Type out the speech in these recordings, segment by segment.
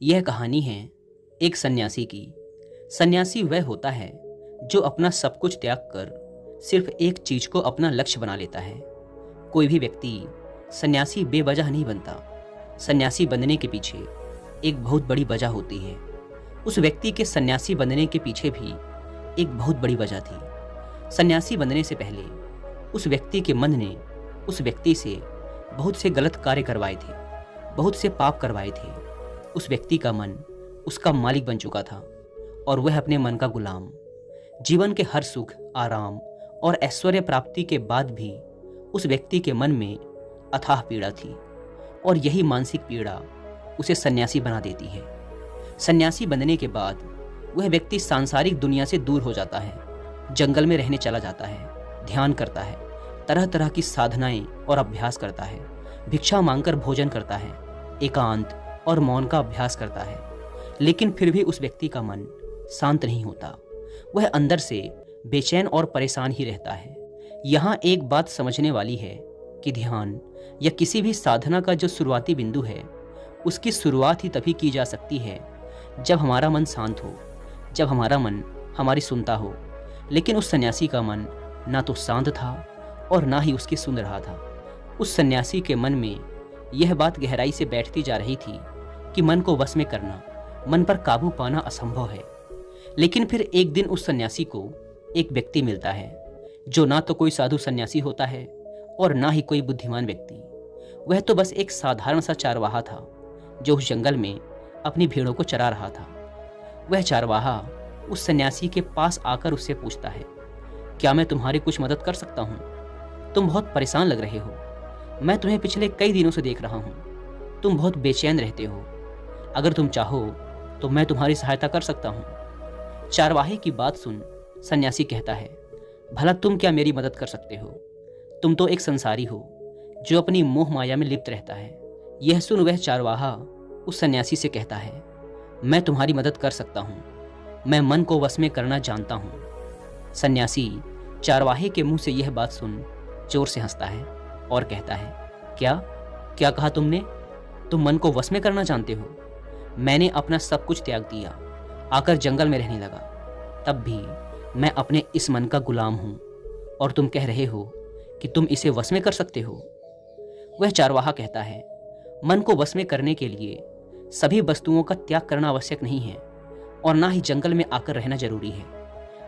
यह कहानी है एक सन्यासी की। सन्यासी वह होता है जो अपना सब कुछ त्याग कर सिर्फ एक चीज को अपना लक्ष्य बना लेता है। कोई भी व्यक्ति सन्यासी बेवजह नहीं बनता। सन्यासी बनने के पीछे एक बहुत बड़ी वजह होती है। उस व्यक्ति के सन्यासी बनने के पीछे भी एक बहुत बड़ी वजह थी। सन्यासी बनने से पहले उस व्यक्ति के मन ने उस व्यक्ति से बहुत से गलत कार्य करवाए थे, बहुत से पाप करवाए थे। उस व्यक्ति का मन उसका मालिक बन चुका था और वह अपने मन का गुलाम। जीवन के हर सुख, आराम और ऐश्वर्य प्राप्ति के बाद भी उस व्यक्ति के मन में अथाह पीड़ा थी और यही मानसिक पीड़ा उसे सन्यासी बना देती है। सन्यासी बनने के बाद वह व्यक्ति सांसारिक दुनिया से दूर हो जाता है, जंगल में रहने चला जाता है, ध्यान करता है, तरह तरह की साधनाएं और अभ्यास करता है, भिक्षा मांगकर भोजन करता है, एकांत और मौन का अभ्यास करता है। लेकिन फिर भी उस व्यक्ति का मन शांत नहीं होता। वह अंदर से बेचैन और परेशान ही रहता है। यहाँ एक बात समझने वाली है कि ध्यान या किसी भी साधना का जो शुरुआती बिंदु है, उसकी शुरुआत ही तभी की जा सकती है जब हमारा मन शांत हो, जब हमारा मन हमारी सुनता हो। लेकिन उस सन्यासी का मन ना तो शांत था और ना ही उसकी सुन रहा था। उस सन्यासी के मन में यह बात गहराई से बैठती जा रही थी कि मन को वश में करना, मन पर काबू पाना असंभव है। लेकिन फिर एक दिन उस सन्यासी को एक व्यक्ति मिलता है जो ना तो कोई साधु सन्यासी होता है और ना ही कोई बुद्धिमान व्यक्ति। वह तो बस एक साधारण सा चारवाहा था जो उस जंगल में अपनी भेड़ों को चरा रहा था। वह चारवाहा उस सन्यासी के पास आकर उससे पूछता है, क्या मैं तुम्हारी कुछ मदद कर सकता हूँ? तुम बहुत परेशान लग रहे हो। मैं तुम्हें पिछले कई दिनों से देख रहा हूँ। तुम बहुत बेचैन रहते हो। अगर तुम चाहो तो मैं तुम्हारी सहायता कर सकता हूँ। चारवाहे की बात सुन सन्यासी कहता है, भला तुम क्या मेरी मदद कर सकते हो? तुम तो एक संसारी हो जो अपनी मोह माया में लिप्त रहता है। यह सुन वह चारवाहा उस सन्यासी से कहता है, मैं तुम्हारी मदद कर सकता हूँ। मैं मन को वश में करना जानता हूँ। सन्यासी चारवाहे के मुंह से यह बात सुन जोर से हंसता है और कहता है, क्या क्या कहा तुमने? तुम मन को वश में करना जानते हो? मैंने अपना सब कुछ त्याग दिया, आकर जंगल में रहने लगा। तब भी मैं अपने इस मन का गुलाम हूं और तुम कह रहे हो कि तुम इसे वश में कर सकते हो। वह चारवाहा कहता है, मन को वश में करने के लिए सभी वस्तुओं का त्याग करना आवश्यक नहीं है और ना ही जंगल में आकर रहना जरूरी है।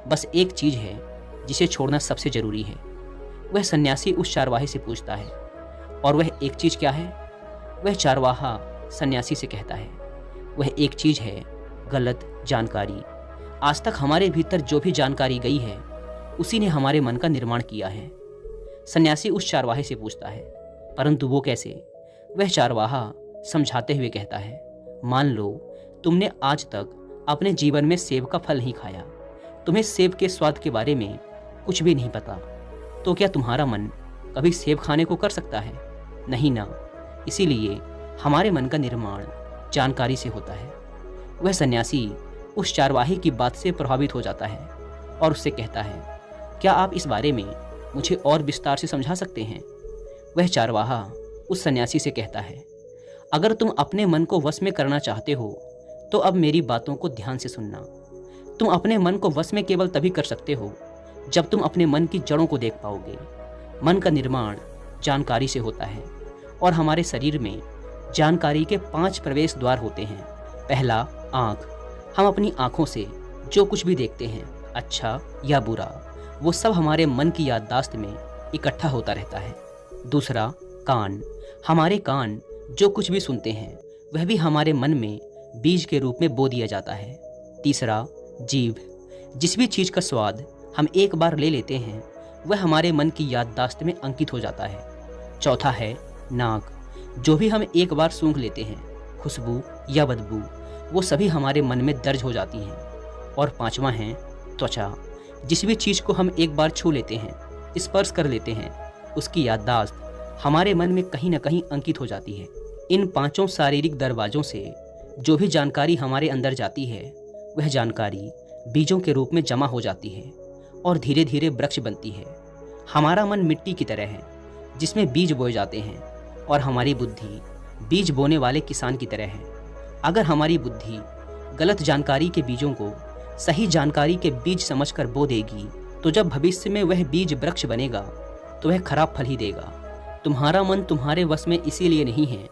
बस एक चीज है जिसे छोड़ना सबसे जरूरी है। वह सन्यासी उस चारवाहे से पूछता है, और वह एक चीज क्या है? वह चारवाहा सन्यासी से कहता है, वह एक चीज है गलत जानकारी। आज तक हमारे भीतर जो भी जानकारी गई है उसी ने हमारे मन का निर्माण किया है। सन्यासी उस चारवाहे से पूछता है, परंतु वो कैसे? वह चारवाहा समझाते हुए कहता है, मान लो तुमने आज तक अपने जीवन में सेब का फल नहीं खाया, तुम्हें सेब के स्वाद के बारे में कुछ भी नहीं पता, तो क्या तुम्हारा मन कभी सेब खाने को कर सकता है? नहीं ना। इसीलिए हमारे मन का निर्माण जानकारी से होता है। वह सन्यासी उस चारवाहे की बात से प्रभावित हो जाता है और उससे कहता है, क्या आप इस बारे में मुझे और विस्तार से समझा सकते हैं? वह चारवाहा उस सन्यासी से कहता है, अगर तुम अपने मन को वश में करना चाहते हो तो अब मेरी बातों को ध्यान से सुनना। तुम अपने मन को वश में केवल तभी कर सकते हो जब तुम अपने मन की जड़ों को देख पाओगे। मन का निर्माण जानकारी से होता है और हमारे शरीर में जानकारी के 5 प्रवेश द्वार होते हैं। पहला, आँख। हम अपनी आँखों से जो कुछ भी देखते हैं, अच्छा या बुरा, वो सब हमारे मन की याददाश्त में इकट्ठा होता रहता है। दूसरा, कान। हमारे कान जो कुछ भी सुनते हैं वह भी हमारे मन में बीज के रूप में बो दिया जाता है। तीसरा, जीभ। जिस भी चीज़ का स्वाद हम एक बार ले लेते हैं वह हमारे मन की याददाश्त में अंकित हो जाता है। चौथा है नाक। जो भी हम एक बार सूंघ लेते हैं, खुशबू या बदबू, वो सभी हमारे मन में दर्ज हो जाती हैं। और पांचवा है त्वचा। जिस भी चीज़ को हम एक बार छू लेते हैं, स्पर्श कर लेते हैं, उसकी याददाश्त हमारे मन में कहीं ना कहीं अंकित हो जाती है। इन 5 शारीरिक दरवाज़ों से जो भी जानकारी हमारे अंदर जाती है वह जानकारी बीजों के रूप में जमा हो जाती है और धीरे धीरे वृक्ष बनती है। हमारा मन मिट्टी की तरह है जिसमें बीज बोए जाते हैं और हमारी बुद्धि बीज बोने वाले किसान की तरह है। अगर हमारी बुद्धि गलत जानकारी के बीजों को सही जानकारी के बीज समझकर बो देगी, तो जब भविष्य में वह बीज वृक्ष बनेगा तो वह खराब फल ही देगा। तुम्हारा मन तुम्हारे वश में इसीलिए नहीं है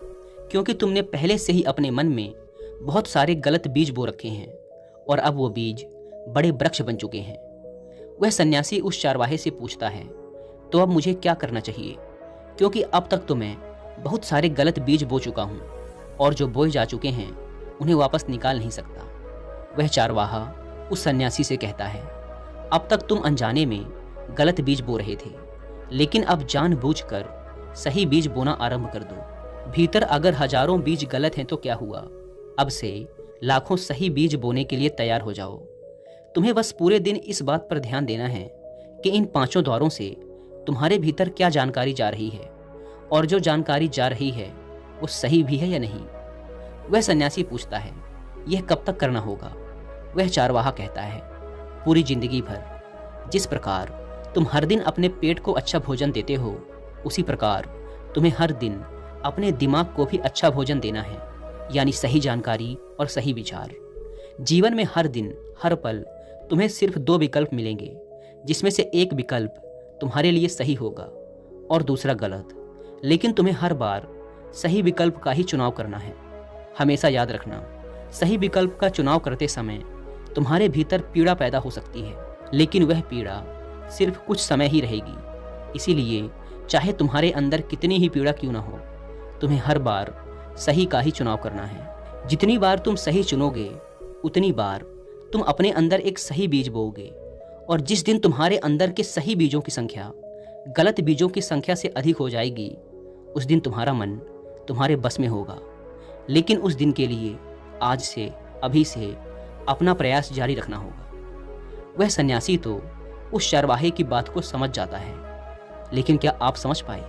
क्योंकि तुमने पहले से ही अपने मन में बहुत सारे गलत बीज बो रखे हैं और अब वो बीज बड़े वृक्ष बन चुके हैं। वह सन्यासी उस चारवाहे से पूछता है, तो अब मुझे क्या करना चाहिए, क्योंकि अब तक तो मैं बहुत सारे गलत बीज बो चुका हूँ और जो बोए जा चुके हैं उन्हें वापस निकाल नहीं सकता। वह चारवाहा उस सन्यासी से कहता है, अब तक तुम अनजाने में गलत बीज बो रहे थे, लेकिन अब जानबूझकर सही बीज बोना आरंभ कर दो। भीतर अगर हजारों बीज गलत हैं तो क्या हुआ, अब से लाखों सही बीज बोने के लिए तैयार हो जाओ। तुम्हें बस पूरे दिन इस बात पर ध्यान देना है कि इन पांचों द्वारों से तुम्हारे भीतर क्या जानकारी जा रही है और जो जानकारी जा रही है वो सही भी है या नहीं। वह सन्यासी पूछता है, यह कब तक करना होगा। वह चारवाहा कहता है, पूरी जिंदगी भर। जिस प्रकार तुम हर दिन अपने पेट को अच्छा भोजन देते हो, उसी प्रकार तुम्हें हर दिन अपने दिमाग को भी अच्छा भोजन देना है, यानी सही जानकारी और सही विचार। जीवन में हर दिन हर पल तुम्हें सिर्फ दो विकल्प मिलेंगे, जिसमें से एक विकल्प तुम्हारे लिए सही होगा और दूसरा गलत, लेकिन तुम्हें हर बार सही विकल्प का ही चुनाव करना है। हमेशा याद रखना, सही विकल्प का चुनाव करते समय तुम्हारे भीतर पीड़ा पैदा हो सकती है, लेकिन वह पीड़ा सिर्फ कुछ समय ही रहेगी। इसीलिए चाहे तुम्हारे अंदर कितनी ही पीड़ा क्यों ना हो, तुम्हें हर बार सही का ही चुनाव करना है। जितनी बार तुम सही चुनोगे उतनी बार तुम अपने अंदर एक सही बीज बोओगे, और जिस दिन तुम्हारे अंदर के सही बीजों की संख्या गलत बीजों की संख्या से अधिक हो जाएगी, उस दिन तुम्हारा मन तुम्हारे बस में होगा। लेकिन उस दिन के लिए आज से, अभी से अपना प्रयास जारी रखना होगा। वह सन्यासी तो उस चरवाहे की बात को समझ जाता है, लेकिन क्या आप समझ पाए?